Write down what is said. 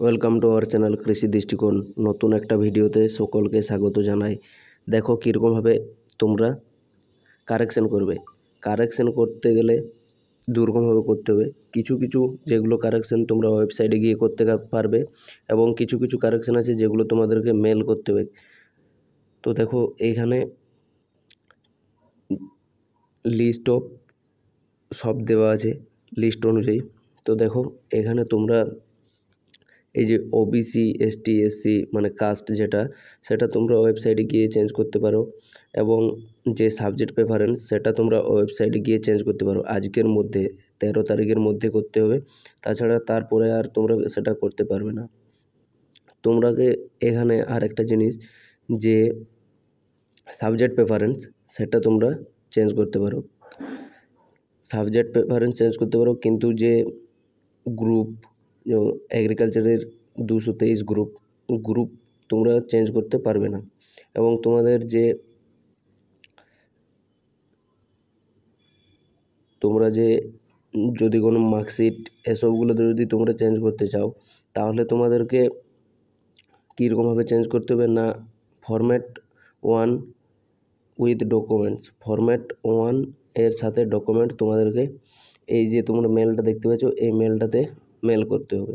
Welcome to our channel কৃষি দৃষ্টিকোণ। নতুন একটা ভিডিওতে সকলকে স্বাগত জানাই। দেখো কীরকমভাবে তোমরা কারেকশন করবে। কারেকশন করতে গেলে দুরকমভাবে করতে হবে। কিছু কিছু যেগুলো কারেকশন তোমরা ওয়েবসাইটে গিয়ে করতে পারবে এবং কিছু কিছু কারেকশন আছে যেগুলো তোমাদেরকে মেল করতে হবে। তো দেখো এইখানে লিস্ট অফ সব দেওয়া আছে লিস্ট অনুযায়ী। তো দেখো এখানে তোমরা এই যে ওবিসি এসটি এসসি মানে কাস্ট সেটা তোমরা ওয়েবসাইটে গিয়ে চেঞ্জ করতে পারো এবং যে সাবজেক্ট প্রেফারেন্স সেটা তোমরা ওয়েবসাইটে গিয়ে চেঞ্জ করতে পারো। আজকের মধ্যে 13 তারিখের মধ্যে করতে হবে, তাছাড়া তারপরে আর তোমরা সেটা করতে পারবে না। তোমরাকে এখানে আর একটা জিনিস যে সাবজেক্ট প্রেফারেন্স সেটা তোমরা চেঞ্জ করতে পারো। সাবজেক্ট প্রেফারেন্স চেঞ্জ করতে পারো, কিন্তু যে গ্রুপ এগ্রিকালচারের 223 গ্রুপ তোমরা চেঞ্জ করতে পারবে না। এবং তোমাদের যে তোমরা যে যদি কোনো মার্কশিট এসবগুলো যদি তোমরা চেঞ্জ করতে চাও, তাহলে তোমাদেরকে কীরকমভাবে চেঞ্জ করতে হবে না, ফরম্যাট 1 উইথ ডকুমেন্টস, ফরম্যাট 1 এর সাথে ডকুমেন্ট তোমাদেরকে এই যে তোমরা মেলটা দেখতে পাচ্ছ এই মেলটাতে মেল করতে হবে।